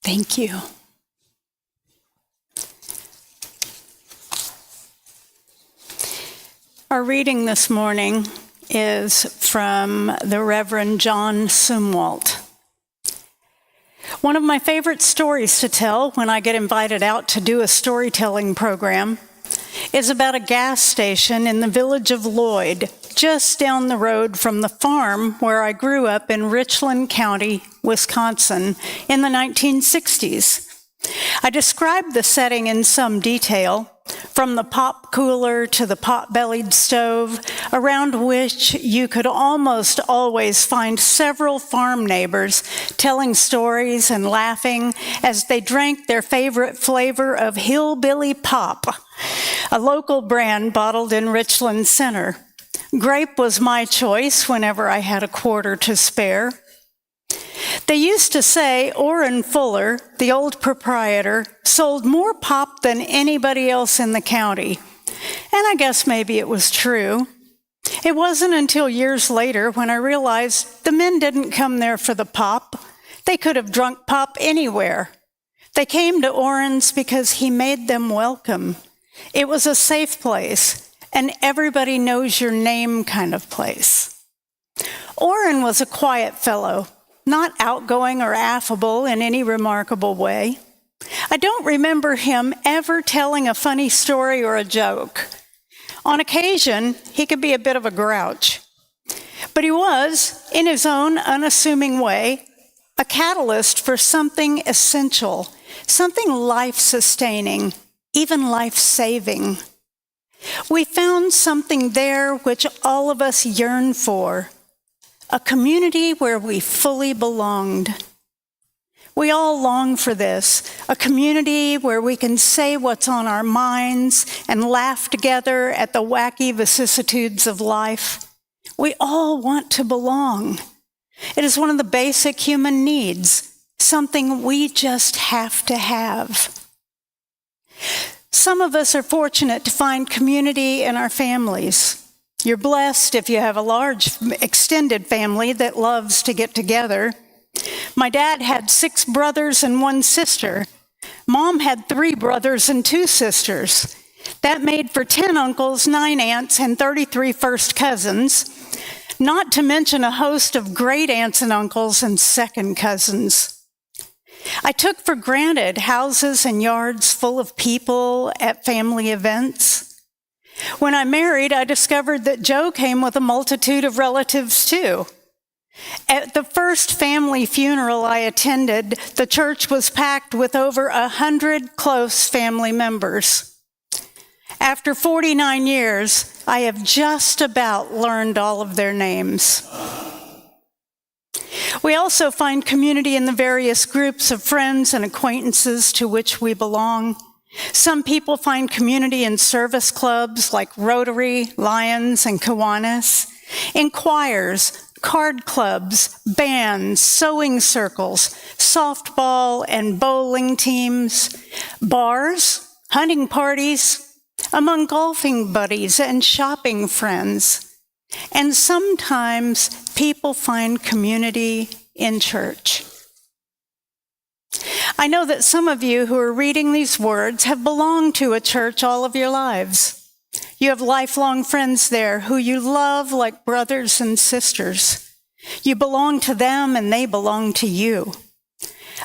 Thank you. Our reading this morning is from the Reverend John Sumwalt. One of my favorite stories to tell when I get invited out to do a storytelling program is about a gas station in the village of Lloyd, just down the road from the farm where I grew up in Richland County, Wisconsin, in the 1960s. I described the setting in some detail, from the pop cooler to the pot-bellied stove, around which you could almost always find several farm neighbors telling stories and laughing as they drank their favorite flavor of Hillbilly Pop, a local brand bottled in Richland Center. Grape was my choice whenever I had a quarter to spare. They used to say Orrin Fuller, the old proprietor, sold more pop than anybody else in the county. And I guess maybe it was true. It wasn't until years later when I realized the men didn't come there for the pop. They could have drunk pop anywhere. They came to Orrin's because he made them welcome. It was a safe place, an everybody knows your name kind of place. Orrin was a quiet fellow, not outgoing or affable in any remarkable way. I don't remember him ever telling a funny story or a joke. On occasion, he could be a bit of a grouch. But he was, in his own unassuming way, a catalyst for something essential, something life-sustaining, even life-saving. We found something there which all of us yearn for, a community where we fully belonged. We all long for this, a community where we can say what's on our minds and laugh together at the wacky vicissitudes of life. We all want to belong. It is one of the basic human needs, something we just have to have. Some of us are fortunate to find community in our families. You're blessed if you have a large extended family that loves to get together. My dad had 6 brothers and 1 sister. Mom had 3 brothers and 2 sisters. That made for 10 uncles, 9 aunts, and 33 first cousins, not to mention a host of great aunts and uncles and second cousins. I took for granted houses and yards full of people at family events. When I married, I discovered that Joe came with a multitude of relatives too. At the first family funeral I attended, the church was packed with over 100 close family members. After 49 years, I have just about learned all of their names. We also find community in the various groups of friends and acquaintances to which we belong. Some people find community in service clubs like Rotary, Lions, and Kiwanis, in choirs, card clubs, bands, sewing circles, softball and bowling teams, bars, hunting parties, among golfing buddies and shopping friends. And sometimes people find community in church. I know that some of you who are reading these words have belonged to a church all of your lives. You have lifelong friends there who you love like brothers and sisters. You belong to them and they belong to you.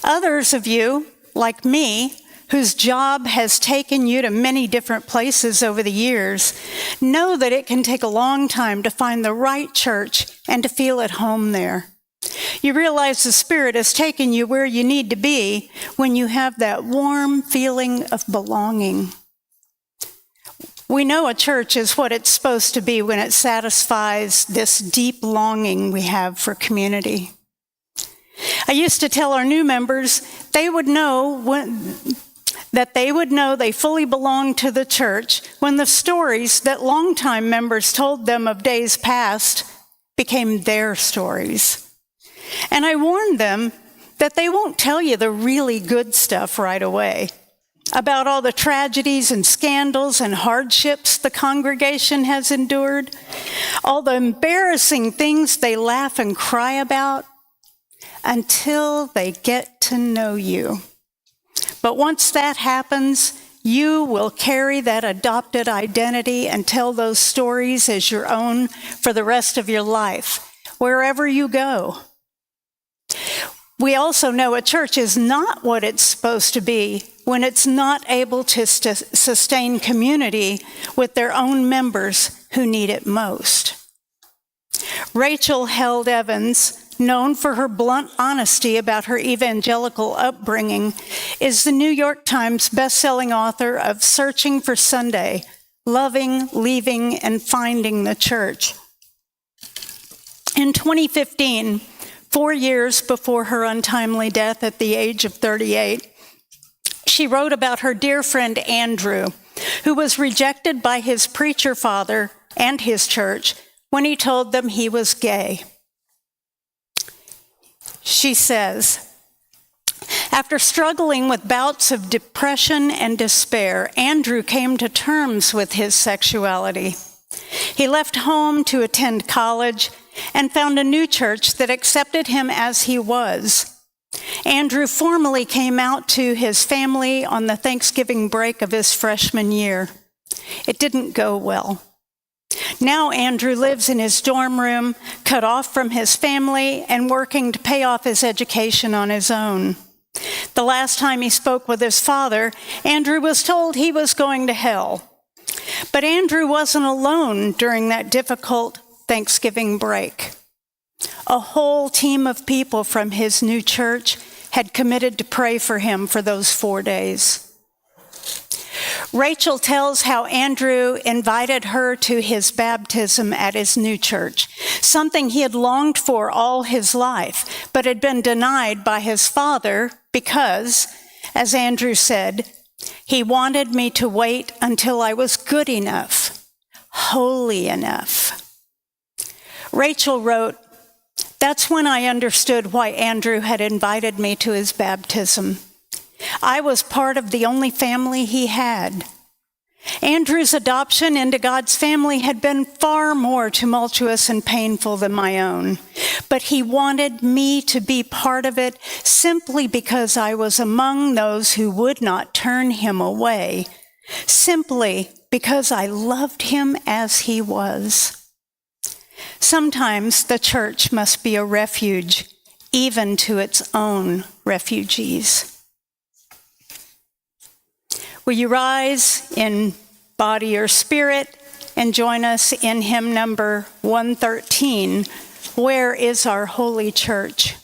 Others of you, like me, whose job has taken you to many different places over the years, know that it can take a long time to find the right church and to feel at home there. You realize the Spirit has taken you where you need to be when you have that warm feeling of belonging. We know a church is what it's supposed to be when it satisfies this deep longing we have for community. I used to tell our new members they would know they fully belonged to the church when the stories that longtime members told them of days past became their stories. And I warned them that they won't tell you the really good stuff right away, about all the tragedies and scandals and hardships the congregation has endured, all the embarrassing things they laugh and cry about, until they get to know you. But once that happens, you will carry that adopted identity and tell those stories as your own for the rest of your life, wherever you go. We also know a church is not what it's supposed to be when it's not able to sustain community with their own members who need it most. Rachel Held Evans, known for her blunt honesty about her evangelical upbringing, is the New York Times best-selling author of Searching for Sunday, Loving, Leaving, and Finding the Church. In 2015, 4 years before her untimely death at the age of 38, she wrote about her dear friend Andrew, who was rejected by his preacher father and his church when he told them he was gay. She says, after struggling with bouts of depression and despair, Andrew came to terms with his sexuality. He left home to attend college and found a new church that accepted him as he was. Andrew formally came out to his family on the Thanksgiving break of his freshman year. It didn't go well. Now Andrew lives in his dorm room, cut off from his family and working to pay off his education on his own. The last time he spoke with his father, Andrew was told he was going to hell. But Andrew wasn't alone during that difficult Thanksgiving break. A whole team of people from his new church had committed to pray for him for those 4 days. Rachel tells how Andrew invited her to his baptism at his new church, something he had longed for all his life, but had been denied by his father because, as Andrew said, he wanted me to wait until I was good enough, holy enough. Rachel wrote, "That's when I understood why Andrew had invited me to his baptism. I was part of the only family he had. Andrew's adoption into God's family had been far more tumultuous and painful than my own, but he wanted me to be part of it simply because I was among those who would not turn him away, simply because I loved him as he was." Sometimes the church must be a refuge, even to its own refugees. Will you rise in body or spirit and join us in hymn number 113, Where is Our Holy Church?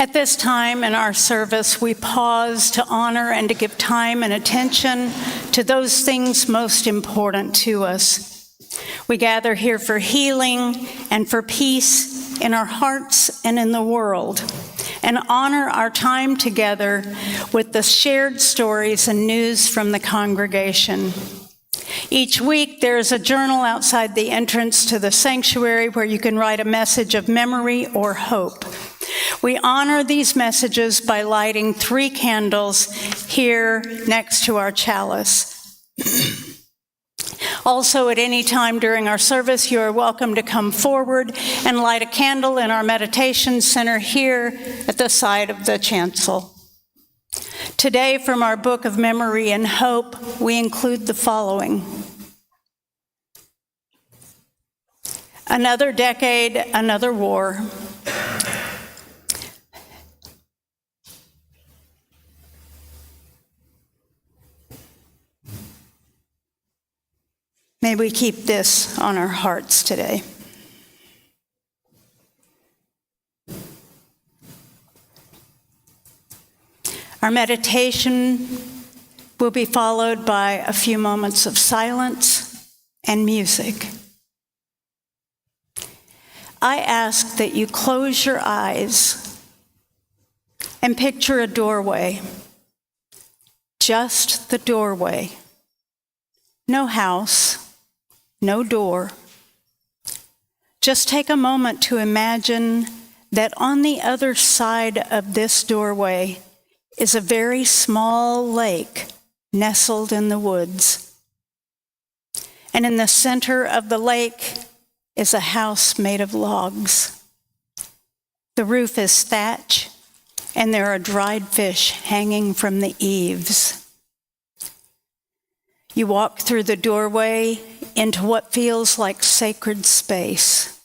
At this time in our service, we pause to honor and to give time and attention to those things most important to us. We gather here for healing and for peace in our hearts and in the world, and honor our time together with the shared stories and news from the congregation. Each week, there is a journal outside the entrance to the sanctuary where you can write a message of memory or hope. We honor these messages by lighting 3 candles here next to our chalice. Also, at any time during our service, you are welcome to come forward and light a candle in our meditation center here at the side of the chancel. Today, from our book of memory and hope, we include the following. Another decade, another war. May we keep this on our hearts today. Our meditation will be followed by a few moments of silence and music. I ask that you close your eyes and picture a doorway, just the doorway. No house, no door. Just take a moment to imagine that on the other side of this doorway is a very small lake nestled in the woods. And in the center of the lake is a house made of logs. The roof is thatch, and there are dried fish hanging from the eaves. You walk through the doorway into what feels like sacred space.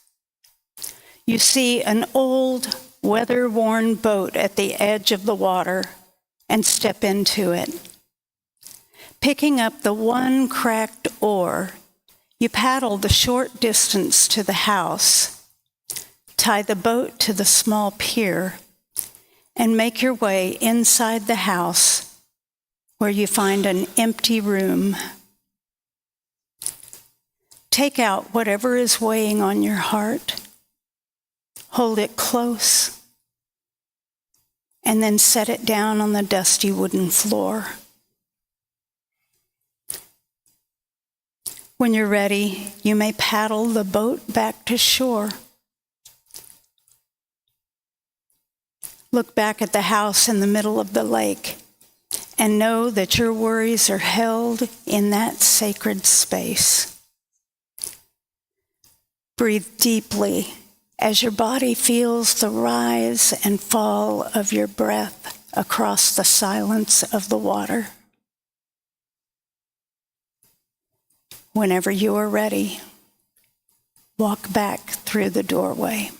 You see an old, weather-worn boat at the edge of the water and step into it. Picking up the one cracked oar, you paddle the short distance to the house, tie the boat to the small pier, and make your way inside the house, where you find an empty room. Take out whatever is weighing on your heart, hold it close, and then set it down on the dusty wooden floor. When you're ready, you may paddle the boat back to shore. Look back at the house in the middle of the lake and know that your worries are held in that sacred space. Breathe deeply as your body feels the rise and fall of your breath across the silence of the water. Whenever you are ready, walk back through the doorway.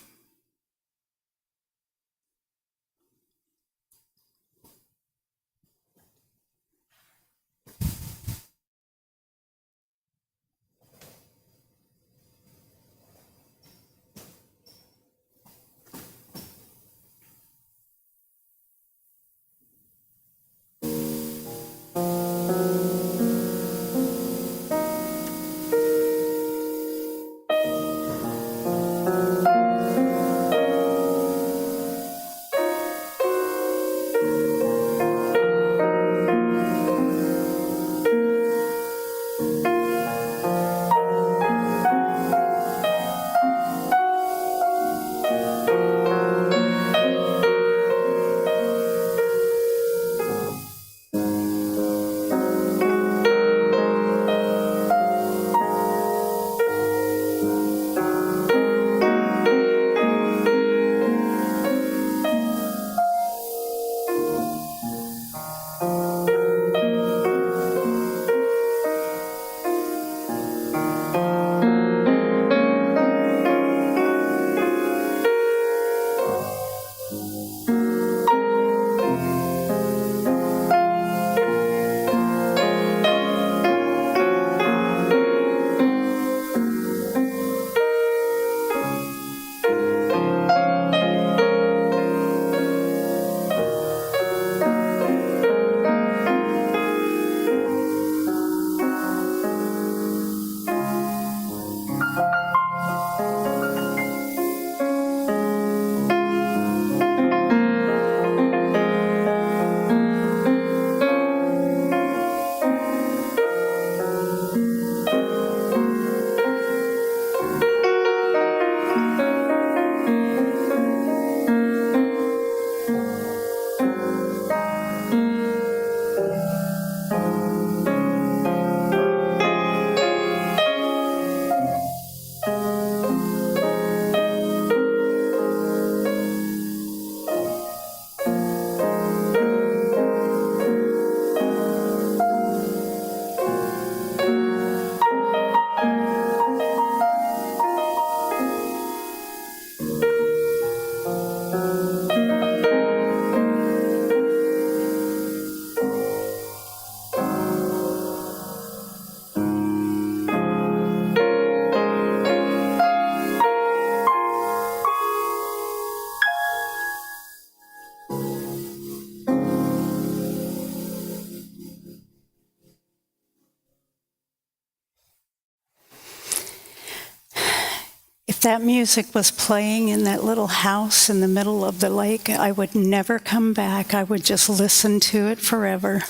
If that music was playing in that little house in the middle of the lake, I would never come back. I would just listen to it forever.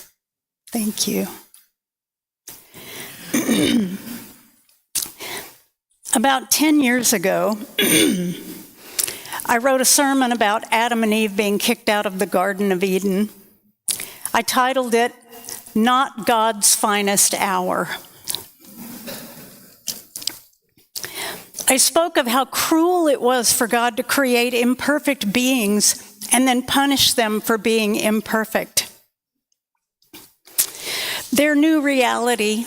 Thank you. About 10 years ago, I wrote a sermon about Adam and Eve being kicked out of the Garden of Eden. I titled it, "Not God's Finest Hour." I spoke of how cruel it was for God to create imperfect beings and then punish them for being imperfect. Their new reality,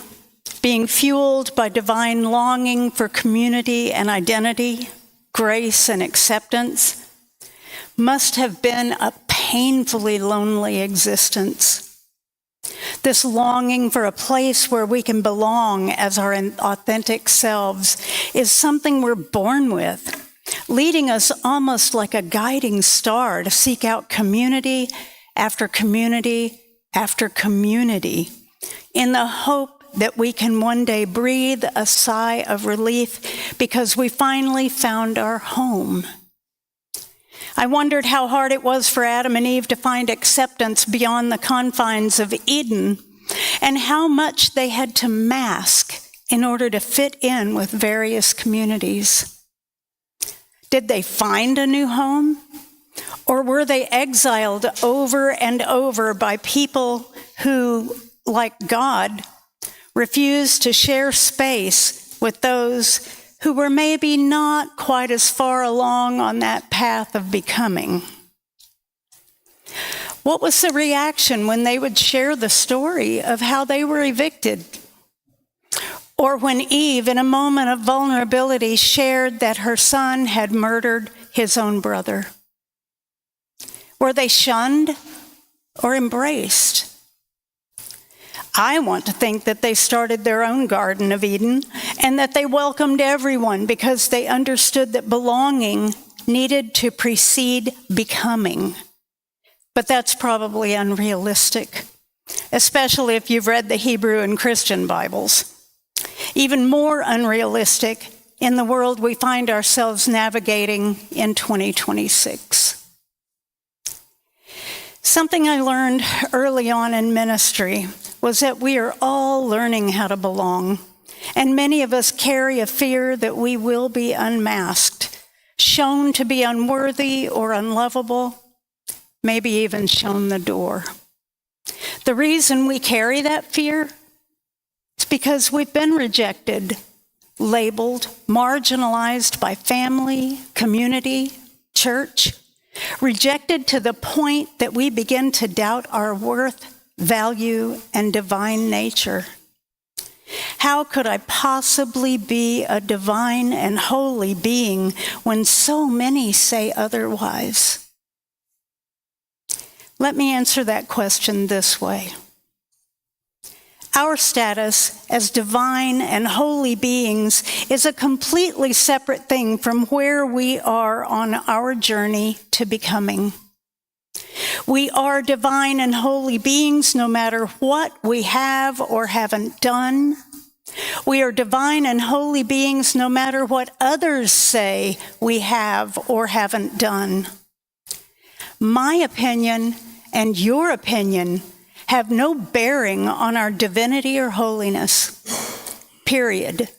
being fueled by divine longing for community and identity, grace and acceptance, must have been a painfully lonely existence. This longing for a place where we can belong as our authentic selves is something we're born with, leading us almost like a guiding star to seek out community after community after community, in the hope that we can one day breathe a sigh of relief because we finally found our home. I wondered how hard it was for Adam and Eve to find acceptance beyond the confines of Eden, and how much they had to mask in order to fit in with various communities. Did they find a new home? Or were they exiled over and over by people who, like God, refused to share space with those who were maybe not quite as far along on that path of becoming? What was the reaction when they would share the story of how they were evicted? Or when Eve, in a moment of vulnerability, shared that her son had murdered his own brother? Were they shunned or embraced? I want to think that they started their own Garden of Eden and that they welcomed everyone because they understood that belonging needed to precede becoming. But that's probably unrealistic, especially if you've read the Hebrew and Christian Bibles. Even more unrealistic in the world we find ourselves navigating in 2026. Something I learned early on in ministry was that we are all learning how to belong, and many of us carry a fear that we will be unmasked, shown to be unworthy or unlovable, maybe even shown the door. The reason we carry that fear is because we've been rejected, labeled, marginalized by family, community, church, rejected to the point that we begin to doubt our worth, value, and divine nature. How could I possibly be a divine and holy being when so many say otherwise? Let me answer that question this way. Our status as divine and holy beings is a completely separate thing from where we are on our journey to becoming. We are divine and holy beings no matter what we have or haven't done. We are divine and holy beings no matter what others say we have or haven't done. My opinion and your opinion have no bearing on our divinity or holiness, period.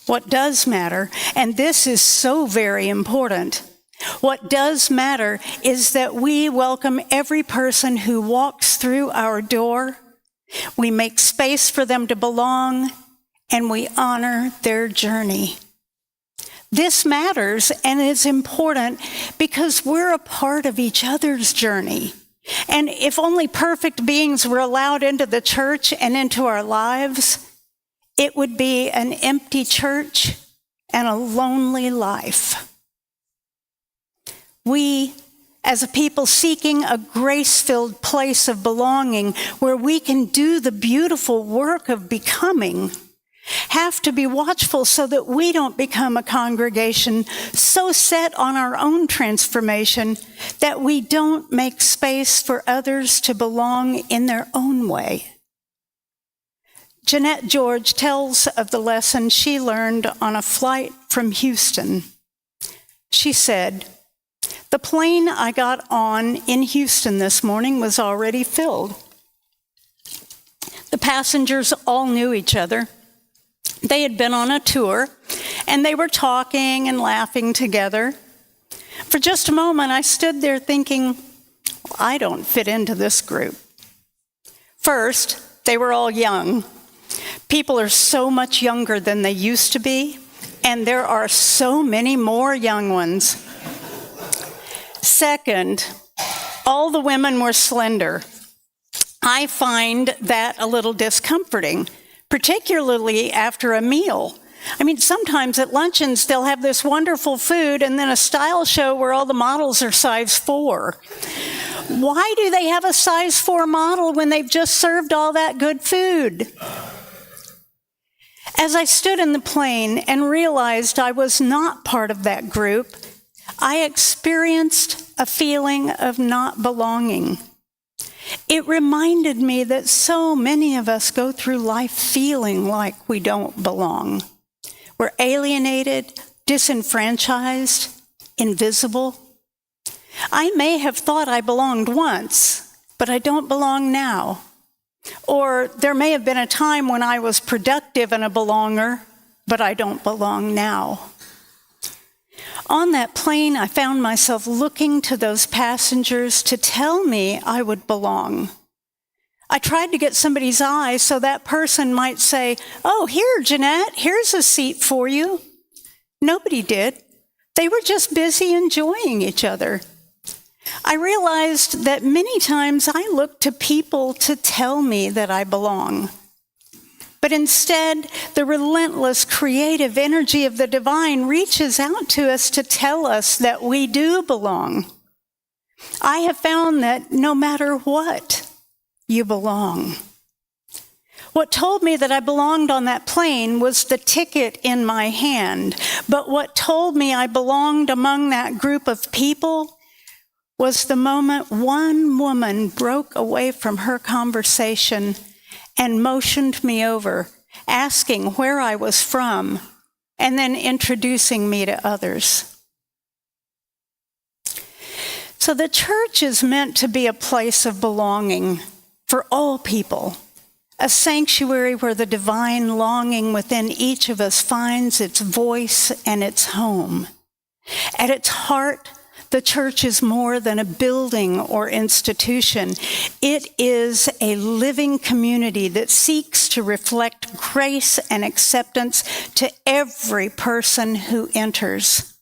What does matter, and this is so very important, what does matter is that we welcome every person who walks through our door, we make space for them to belong, and we honor their journey. This matters and is important because we're a part of each other's journey. And if only perfect beings were allowed into the church and into our lives, it would be an empty church and a lonely life. We, as a people seeking a grace-filled place of belonging where we can do the beautiful work of becoming, have to be watchful so that we don't become a congregation so set on our own transformation that we don't make space for others to belong in their own way. Jeanette George tells of the lesson she learned on a flight from Houston. She said, "The plane I got on in Houston this morning was already filled. The passengers all knew each other. They had been on a tour, and they were talking and laughing together. For just a moment, I stood there thinking, I don't fit into this group. First, they were all young. People are so much younger than they used to be, and there are so many more young ones. Second, all the women were slender. I find that a little discomforting, particularly after a meal. I mean, sometimes at luncheons, they'll have this wonderful food and then a style show where all the models are size 4. Why do they have a size 4 model when they've just served all that good food?" As I stood in the plane and realized I was not part of that group, I experienced a feeling of not belonging. It reminded me that so many of us go through life feeling like we don't belong. We're alienated, disenfranchised, invisible. I may have thought I belonged once, but I don't belong now. Or there may have been a time when I was productive and a belonger, but I don't belong now. On that plane, I found myself looking to those passengers to tell me I would belong. I tried to get somebody's eye so that person might say, "Oh, here, Jeanette, here's a seat for you." Nobody did. They were just busy enjoying each other. I realized that many times I look to people to tell me that I belong. But instead, the relentless creative energy of the divine reaches out to us to tell us that we do belong. I have found that no matter what, you belong. What told me that I belonged on that plane was the ticket in my hand. But what told me I belonged among that group of people was the moment one woman broke away from her conversation and motioned me over, asking where I was from, and then introducing me to others. So the church is meant to be a place of belonging for all people, a sanctuary where the divine longing within each of us finds its voice and its home. At its heart, the church is more than a building or institution. It is a living community that seeks to reflect grace and acceptance to every person who enters.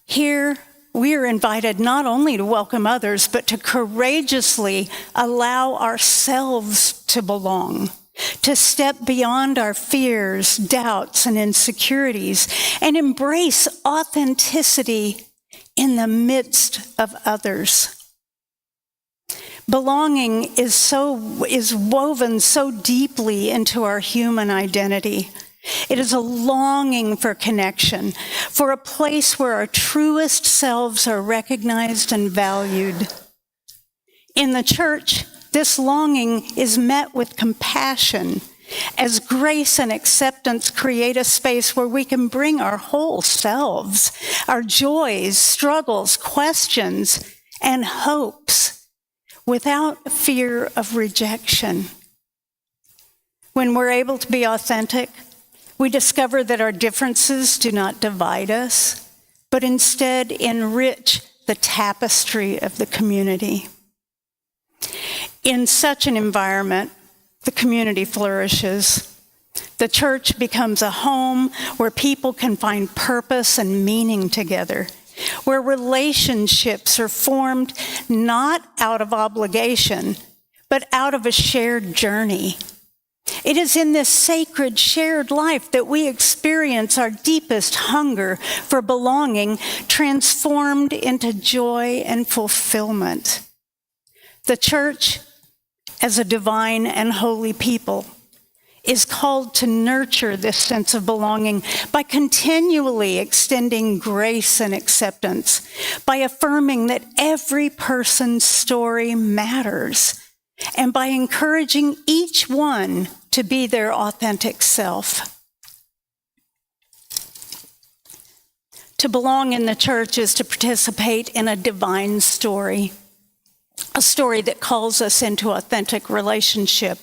Here, we are invited not only to welcome others, but to courageously allow ourselves to belong, to step beyond our fears, doubts, and insecurities, and embrace authenticity in the midst of others. Belonging is woven so deeply into our human identity. It is a longing for connection, for a place where our truest selves are recognized and valued. In the church, this longing is met with compassion, as grace and acceptance create a space where we can bring our whole selves, our joys, struggles, questions, and hopes without fear of rejection. When we're able to be authentic, we discover that our differences do not divide us, but instead enrich the tapestry of the community. In such an environment, the community flourishes. The church becomes a home where people can find purpose and meaning together, where relationships are formed not out of obligation, but out of a shared journey. It is in this sacred shared life that we experience our deepest hunger for belonging transformed into joy and fulfillment. The church, as a divine and holy people, is called to nurture this sense of belonging by continually extending grace and acceptance, by affirming that every person's story matters, and by encouraging each one to be their authentic self. To belong in the church is to participate in a divine story, a story that calls us into authentic relationship,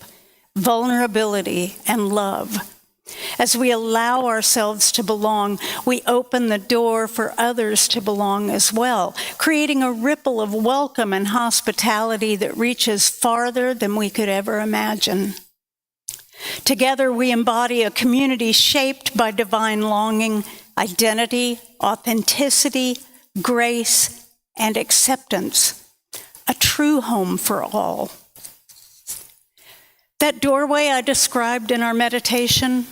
vulnerability, and love. As we allow ourselves to belong, we open the door for others to belong as well, creating a ripple of welcome and hospitality that reaches farther than we could ever imagine. Together, we embody a community shaped by divine longing, identity, authenticity, grace, and acceptance, a true home for all. That doorway I described in our meditation,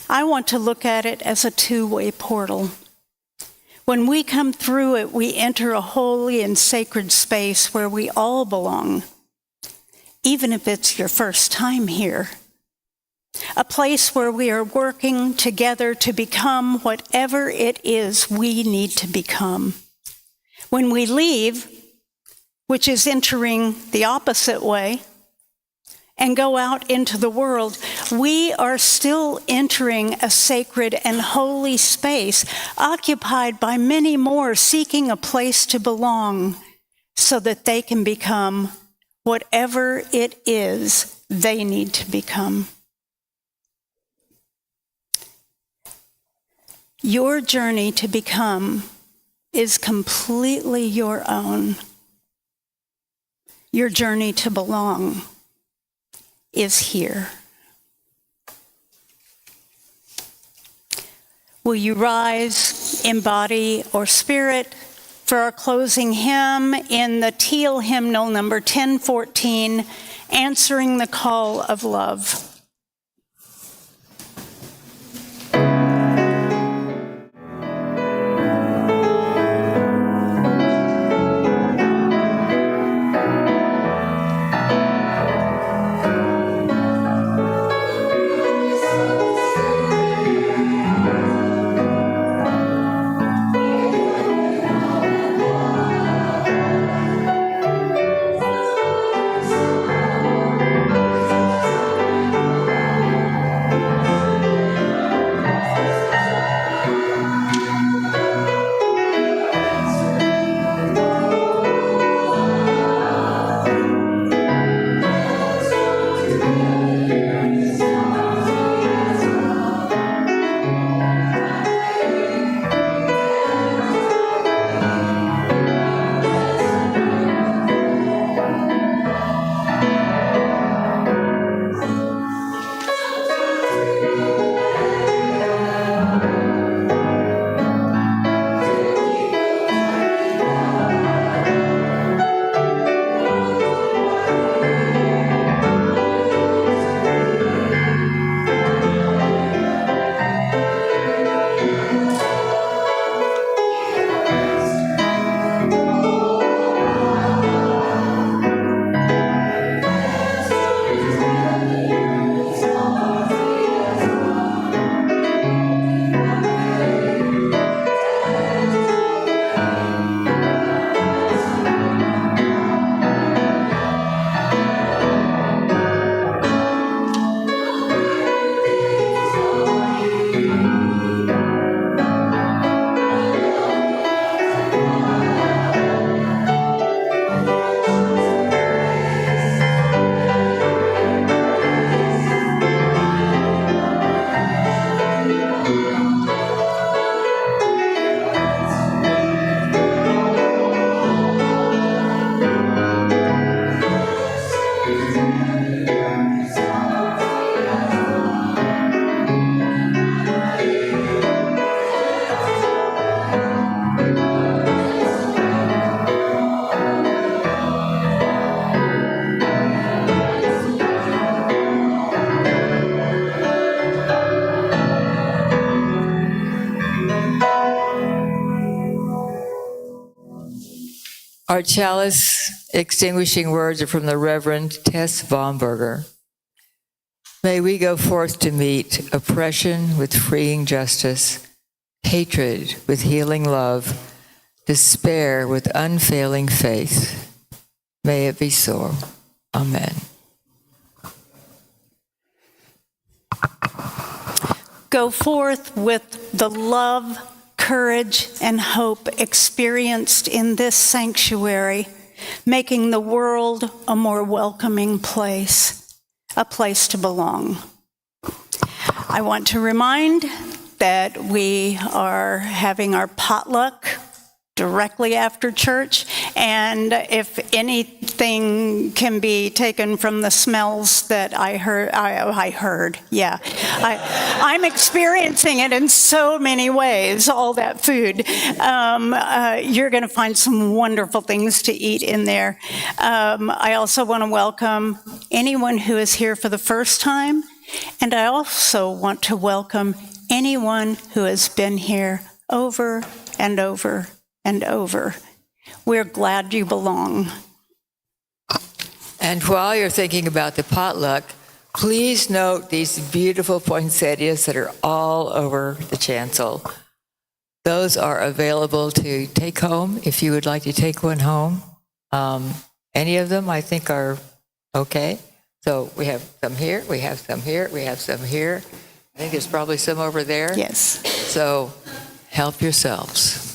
I want to look at it as a two-way portal. When we come through it, we enter a holy and sacred space where we all belong, even if it's your first time here. A place where we are working together to become whatever it is we need to become. When we leave, which is entering the opposite way, and go out into the world, we are still entering a sacred and holy space occupied by many more seeking a place to belong so that they can become whatever it is they need to become. Your journey to become is completely your own. Your journey to belong is here. Will you rise in body or spirit for our closing hymn in the Teal hymnal number 1014, Answering the Call of Love. Our chalice extinguishing words are from the Reverend Tess Baumberger. May we go forth to meet oppression with freeing justice, hatred with healing love, despair with unfailing faith. May it be so. Amen. Go forth with the love, courage, and hope experienced in this sanctuary, making the world a more welcoming place, a place to belong. I want to remind that we are having our potluck directly after church, and if anything can be taken from the smells that I heard, I'm experiencing it in so many ways, all that food. You're going to find some wonderful things to eat in there. I also want to welcome anyone who is here for the first time, and I also want to welcome anyone who has been here over and over and over. We're glad you belong. And while you're thinking about the potluck, please note these beautiful poinsettias that are all over the chancel. Those are available to take home if you would like to take one home. Any of them I think are okay. So we have some here, we have some here, we have some here. I think there's probably some over there. Yes. So help yourselves.